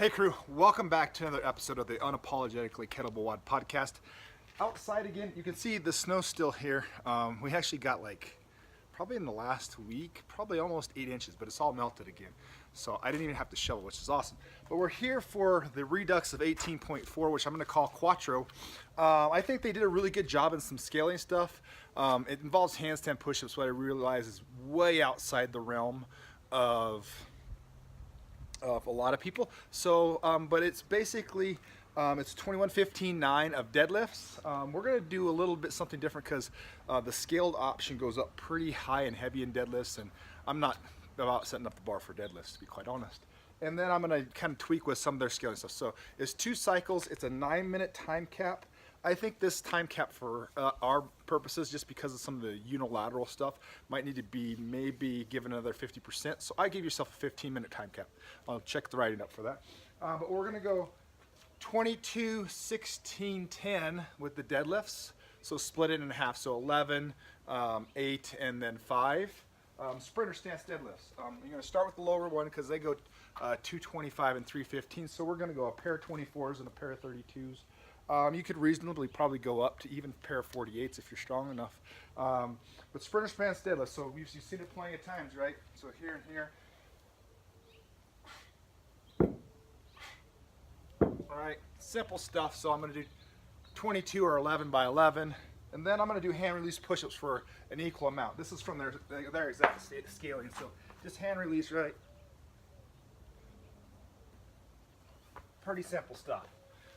Hey crew, welcome back to another episode of the Unapologetically Kettlebell WOD podcast. Outside again, you can see the snow's still here. We actually got probably in the last week, probably almost 8 inches, but it's all melted again. So I didn't even have to shovel, which is awesome. But we're here for the redux of 18.4, which I'm gonna call Quattro. I think they did a really good job in some scaling stuff. It involves handstand push-ups, what I realize is way outside the realm of a lot of people. So, but it's basically, it's 21-15-9 of deadlifts. We're gonna do a little bit something different because the scaled option goes up pretty high and heavy in deadlifts, and I'm not about setting up the bar for deadlifts, to be quite honest. And then I'm gonna kind of tweak with some of their scaling stuff. So it's 2 cycles, it's a 9-minute time cap. I think this time cap for our purposes, just because of some of the unilateral stuff, might need to be maybe given another 50%. So I give yourself a 15-minute time cap. I'll check the writing up for that. But we're gonna go 22, 16, 10 with the deadlifts. So split it in half, so 11, 8, and then 5. Sprinter stance deadlifts. You're gonna start with the lower one because they go 225 and 315. So we're gonna go a pair of 24s and a pair of 32s. You could reasonably probably go up to even a pair of 48s if you're strong enough. But sprinter stance deadlift, so you've seen it plenty of times, right? So here and here. All right, simple stuff. So I'm gonna do 22 or 11 by 11. And then I'm gonna do hand release push-ups for an equal amount. This is from their exact scaling. So just hand release, right? Pretty simple stuff.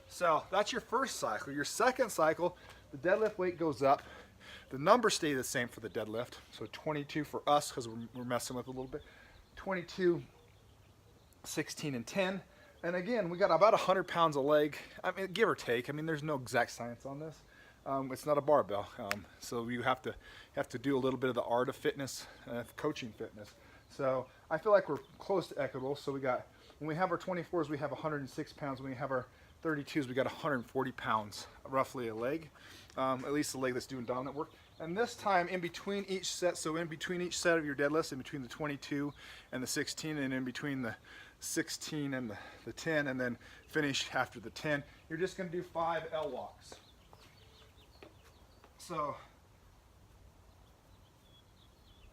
So that's your first cycle. Your second cycle, the deadlift weight goes up. The numbers stay the same for the deadlift. So 22 for us, because we're messing with it a little bit. 22, 16, and 10. And again, we got about 100 pounds a leg. I mean, give or take. I mean, there's no exact science on this. It's not a barbell. So you have to do a little bit of the art of fitness, coaching fitness. So I feel like we're close to equitable. So when we have our 24s, we have 106 pounds. When we have our 32s, we got 140 pounds, roughly a leg, at least the leg that's doing dominant work. And this time, in between each set, so in between each set of your deadlifts, in between the 22 and the 16, and in between the 16 and the 10, and then finish after the 10, you're just gonna do 5 L walks. So,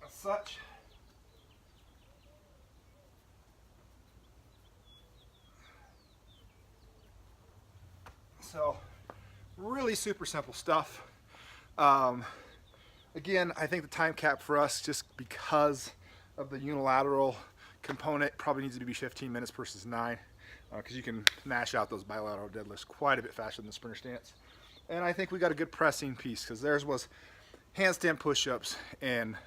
as such, so really super simple stuff. Again, I think the time cap for us, just because of the unilateral component, probably needs to be 15 minutes versus 9, because you can mash out those bilateral deadlifts quite a bit faster than the sprinter stance. And I think we got a good pressing piece, because theirs was handstand push-ups and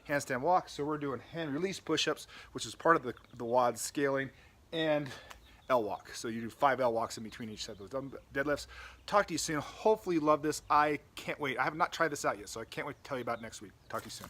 handstand walks. So we're doing hand release push-ups, which is part of the WOD scaling, and L walk. So you do 5 L walks in between each set of those deadlifts. Talk to you soon. Hopefully you love this. I can't wait. I have not tried this out yet, so I can't wait to tell you about it next week. Talk to you soon.